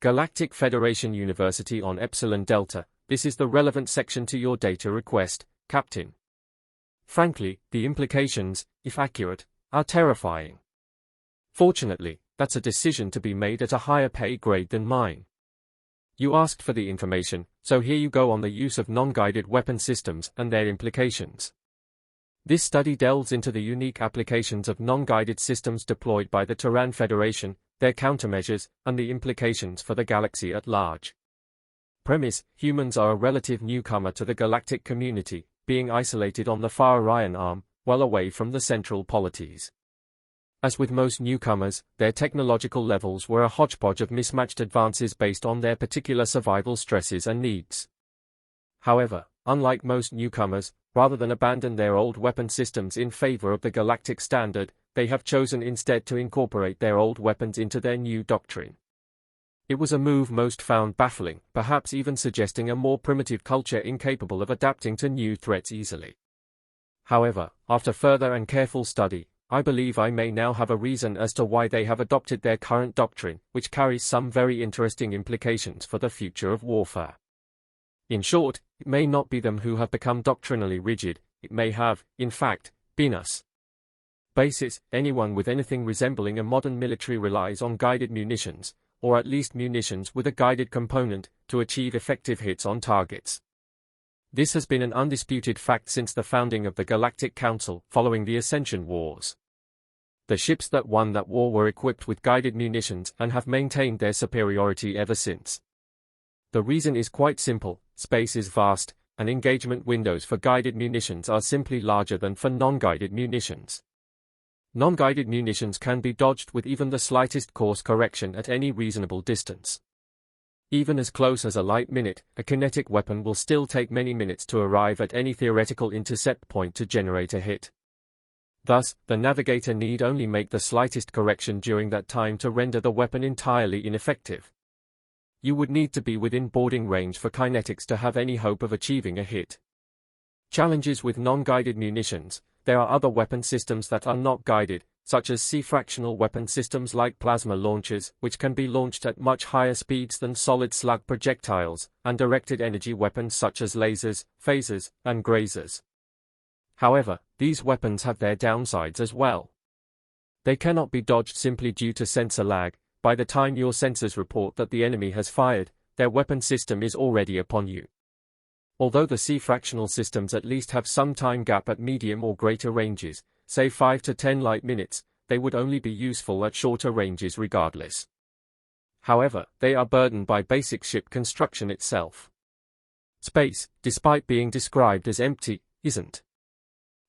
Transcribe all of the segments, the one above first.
Galactic Federation University on Epsilon Delta, this is the relevant section to your data request, Captain. Frankly, the implications, if accurate, are terrifying. Fortunately, that's a decision to be made at a higher pay grade than mine. You asked for the information, so here you go on the use of non-guided weapon systems and their implications. This study delves into the unique applications of non-guided systems deployed by the Terran Federation, their countermeasures, and the implications for the galaxy at large. Premise: humans are a relative newcomer to the galactic community, being isolated on the far Orion arm, well away from the central polities. As with most newcomers, their technological levels were a hodgepodge of mismatched advances based on their particular survival stresses and needs. However, unlike most newcomers, rather than abandon their old weapon systems in favor of the galactic standard, they have chosen instead to incorporate their old weapons into their new doctrine. It was a move most found baffling, perhaps even suggesting a more primitive culture incapable of adapting to new threats easily. However, after further and careful study, I believe I may now have a reason as to why they have adopted their current doctrine, which carries some very interesting implications for the future of warfare. In short, it may not be them who have become doctrinally rigid, it may have, in fact, been us. Basis: anyone with anything resembling a modern military relies on guided munitions, or at least munitions with a guided component, to achieve effective hits on targets. This has been an undisputed fact since the founding of the Galactic Council following the Ascension Wars. The ships that won that war were equipped with guided munitions and have maintained their superiority ever since. The reason is quite simple: space is vast, and engagement windows for guided munitions are simply larger than for non-guided munitions. Non-guided munitions can be dodged with even the slightest course correction at any reasonable distance. Even as close as a light minute, a kinetic weapon will still take many minutes to arrive at any theoretical intercept point to generate a hit. Thus, the navigator need only make the slightest correction during that time to render the weapon entirely ineffective. You would need to be within boarding range for kinetics to have any hope of achieving a hit. Challenges with non-guided munitions: there are other weapon systems that are not guided, such as C-fractional weapon systems like plasma launchers, which can be launched at much higher speeds than solid slug projectiles, and directed energy weapons such as lasers, phasers, and grazers. However, these weapons have their downsides as well. They cannot be dodged simply due to sensor lag. By the time your sensors report that the enemy has fired, their weapon system is already upon you. Although the C-fractional systems at least have some time gap at medium or greater ranges, say 5 to 10 light minutes, they would only be useful at shorter ranges regardless. However, they are burdened by basic ship construction itself. Space, despite being described as empty, isn't.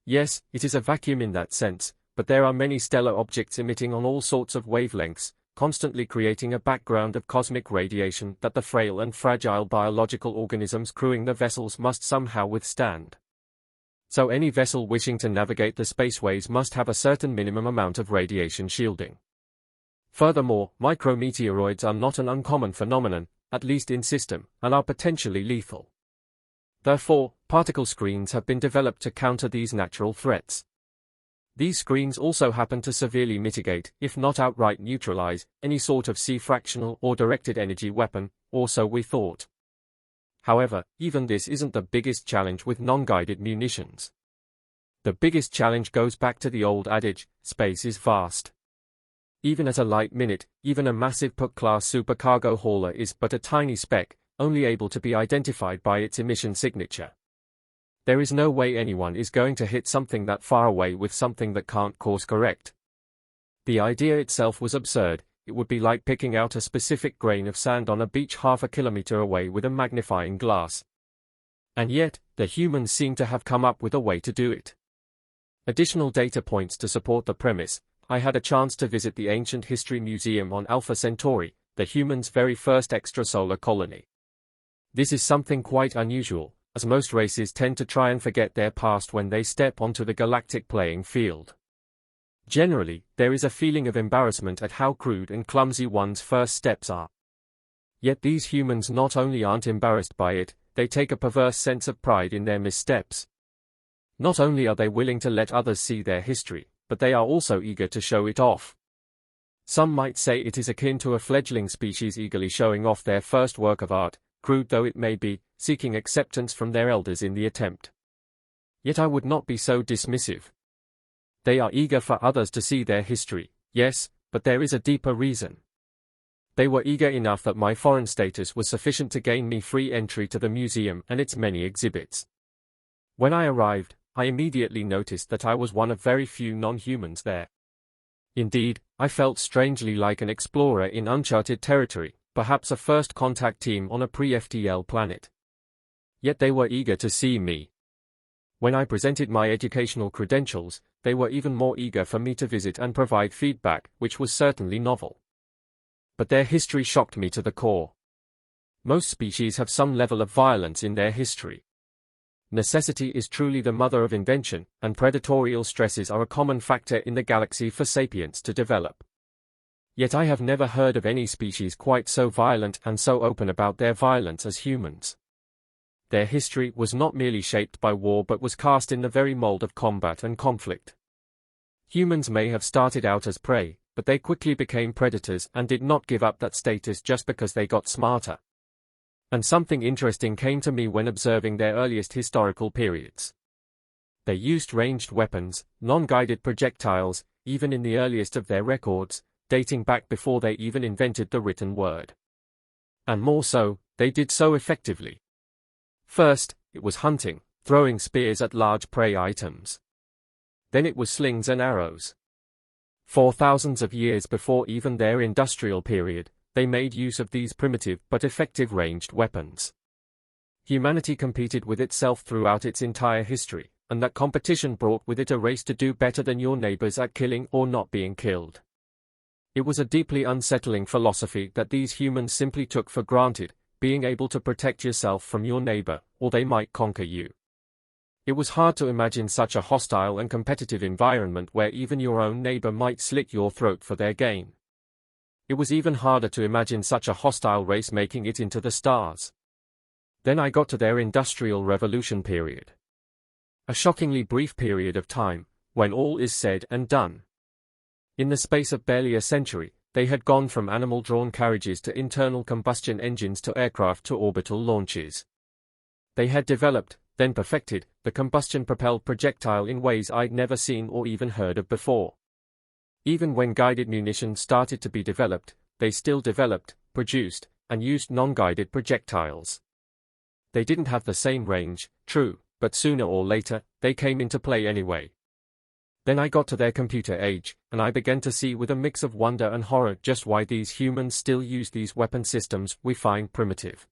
Yes, it is a vacuum in that sense, but there are many stellar objects emitting on all sorts of wavelengths, constantly creating a background of cosmic radiation that the frail and fragile biological organisms crewing the vessels must somehow withstand. So any vessel wishing to navigate the spaceways must have a certain minimum amount of radiation shielding. Furthermore, micrometeoroids are not an uncommon phenomenon, at least in system, and are potentially lethal. Therefore, particle screens have been developed to counter these natural threats. These screens also happen to severely mitigate, if not outright neutralize, any sort of C-fractional or directed energy weapon, or so we thought. However, even this isn't the biggest challenge with non-guided munitions. The biggest challenge goes back to the old adage: space is vast. Even at a light minute, even a massive Puck-class supercargo hauler is but a tiny speck, only able to be identified by its emission signature. There is no way anyone is going to hit something that far away with something that can't course correct. The idea itself was absurd. It would be like picking out a specific grain of sand on a beach half a kilometer away with a magnifying glass. And yet, the humans seem to have come up with a way to do it. Additional data points to support the premise: I had a chance to visit the Ancient History Museum on Alpha Centauri, the humans' very first extrasolar colony. This is something quite unusual, as most races tend to try and forget their past when they step onto the galactic playing field. Generally, there is a feeling of embarrassment at how crude and clumsy one's first steps are. Yet these humans not only aren't embarrassed by it, they take a perverse sense of pride in their missteps. Not only are they willing to let others see their history, but they are also eager to show it off. Some might say it is akin to a fledgling species eagerly showing off their first work of art, crude though it may be, seeking acceptance from their elders in the attempt. Yet I would not be so dismissive. They are eager for others to see their history, yes, but there is a deeper reason. They were eager enough that my foreign status was sufficient to gain me free entry to the museum and its many exhibits. When I arrived, I immediately noticed that I was one of very few non-humans there. Indeed, I felt strangely like an explorer in uncharted territory, perhaps a first contact team on a pre-FTL planet. Yet they were eager to see me. When I presented my educational credentials, they were even more eager for me to visit and provide feedback, which was certainly novel. But their history shocked me to the core. Most species have some level of violence in their history. Necessity is truly the mother of invention, and predatorial stresses are a common factor in the galaxy for sapiens to develop. Yet I have never heard of any species quite so violent and so open about their violence as humans. Their history was not merely shaped by war but was cast in the very mold of combat and conflict. Humans may have started out as prey, but they quickly became predators and did not give up that status just because they got smarter. And something interesting came to me when observing their earliest historical periods. They used ranged weapons, non-guided projectiles, even in the earliest of their records, dating back before they even invented the written word. And more so, they did so effectively. First, it was hunting, throwing spears at large prey items. Then it was slings and arrows. For thousands of years before even their industrial period, they made use of these primitive but effective ranged weapons. Humanity competed with itself throughout its entire history, and that competition brought with it a race to do better than your neighbors at killing or not being killed. It was a deeply unsettling philosophy that these humans simply took for granted, being able to protect yourself from your neighbor, or they might conquer you. It was hard to imagine such a hostile and competitive environment where even your own neighbor might slit your throat for their gain. It was even harder to imagine such a hostile race making it into the stars. Then I got to their Industrial Revolution period. A shockingly brief period of time, when all is said and done. In the space of barely a century, they had gone from animal-drawn carriages to internal combustion engines to aircraft to orbital launches. They had developed, then perfected, the combustion-propelled projectile in ways I'd never seen or even heard of before. Even when guided munitions started to be developed, they still developed, produced, and used non-guided projectiles. They didn't have the same range, true, but sooner or later, they came into play anyway. Then I got to their computer age, and I began to see with a mix of wonder and horror just why these humans still use these weapon systems we find primitive.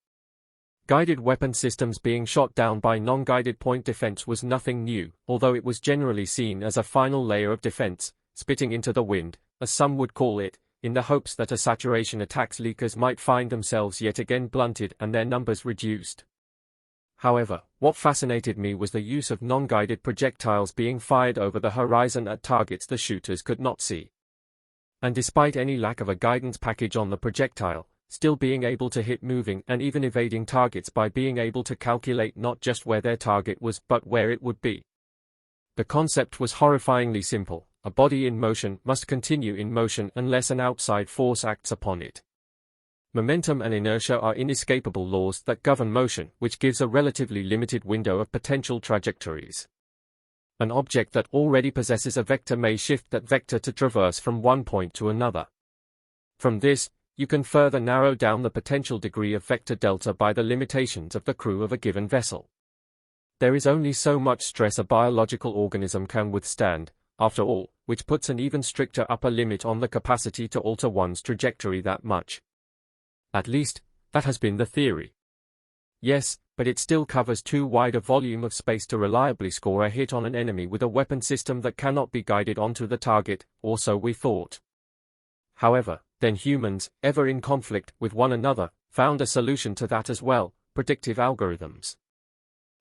Guided weapon systems being shot down by non-guided point defense was nothing new, although it was generally seen as a final layer of defense, spitting into the wind, as some would call it, in the hopes that a saturation attacks leakers might find themselves yet again blunted and their numbers reduced. However, what fascinated me was the use of non-guided projectiles being fired over the horizon at targets the shooters could not see. And despite any lack of a guidance package on the projectile, still being able to hit moving and even evading targets by being able to calculate not just where their target was but where it would be. The concept was horrifyingly simple: a body in motion must continue in motion unless an outside force acts upon it. Momentum and inertia are inescapable laws that govern motion, which gives a relatively limited window of potential trajectories. An object that already possesses a vector may shift that vector to traverse from one point to another. From this, you can further narrow down the potential degree of vector delta by the limitations of the crew of a given vessel. There is only so much stress a biological organism can withstand, after all, which puts an even stricter upper limit on the capacity to alter one's trajectory that much. At least, that has been the theory. Yes, but it still covers too wide a volume of space to reliably score a hit on an enemy with a weapon system that cannot be guided onto the target, or so we thought. However, then humans, ever in conflict with one another, found a solution to that as well: predictive algorithms.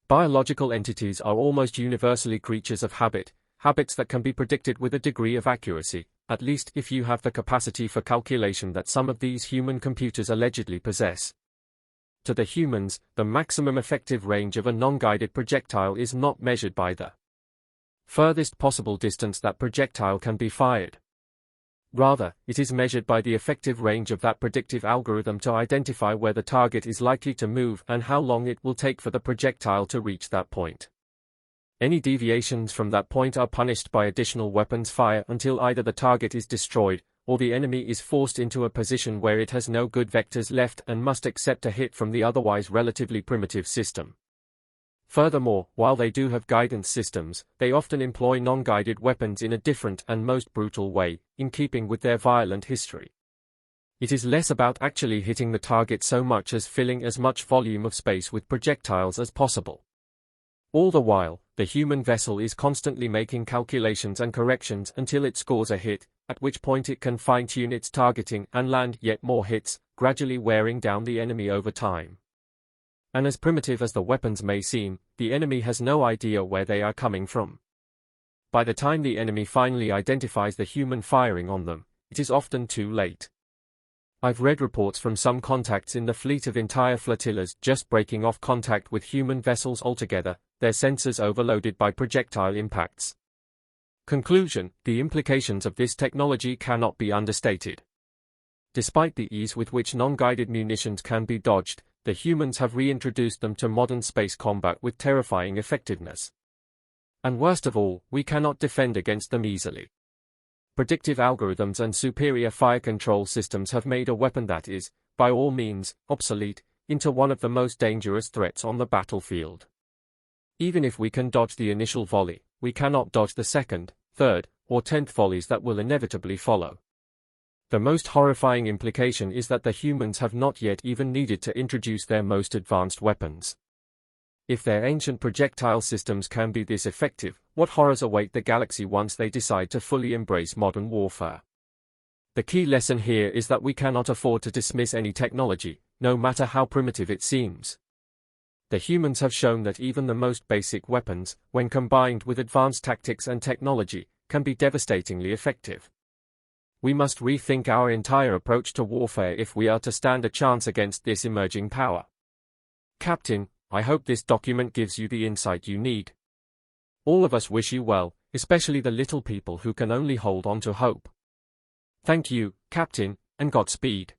Biological entities are almost universally creatures of habit, habits that can be predicted with a degree of accuracy, at least if you have the capacity for calculation that some of these human computers allegedly possess. To the humans, the maximum effective range of a non-guided projectile is not measured by the furthest possible distance that projectile can be fired. Rather, it is measured by the effective range of that predictive algorithm to identify where the target is likely to move and how long it will take for the projectile to reach that point. Any deviations from that point are punished by additional weapons fire until either the target is destroyed, or the enemy is forced into a position where it has no good vectors left and must accept a hit from the otherwise relatively primitive system. Furthermore, while they do have guidance systems, they often employ non-guided weapons in a different and most brutal way, in keeping with their violent history. It is less about actually hitting the target so much as filling as much volume of space with projectiles as possible. All the while, the human vessel is constantly making calculations and corrections until it scores a hit, at which point it can fine-tune its targeting and land yet more hits, gradually wearing down the enemy over time. And as primitive as the weapons may seem, the enemy has no idea where they are coming from. By the time the enemy finally identifies the human firing on them, it is often too late. I've read reports from some contacts in the fleet of entire flotillas just breaking off contact with human vessels altogether, their sensors overloaded by projectile impacts. Conclusion: the implications of this technology cannot be understated. Despite the ease with which non-guided munitions can be dodged, the humans have reintroduced them to modern space combat with terrifying effectiveness. And worst of all, we cannot defend against them easily. Predictive algorithms and superior fire control systems have made a weapon that is, by all means, obsolete, into one of the most dangerous threats on the battlefield. Even if we can dodge the initial volley, we cannot dodge the second, third, or 10th volleys that will inevitably follow. The most horrifying implication is that the humans have not yet even needed to introduce their most advanced weapons. If their ancient projectile systems can be this effective, what horrors await the galaxy once they decide to fully embrace modern warfare? The key lesson here is that we cannot afford to dismiss any technology, no matter how primitive it seems. The humans have shown that even the most basic weapons, when combined with advanced tactics and technology, can be devastatingly effective. We must rethink our entire approach to warfare if we are to stand a chance against this emerging power. Captain, I hope this document gives you the insight you need. All of us wish you well, especially the little people who can only hold on to hope. Thank you, Captain, and Godspeed.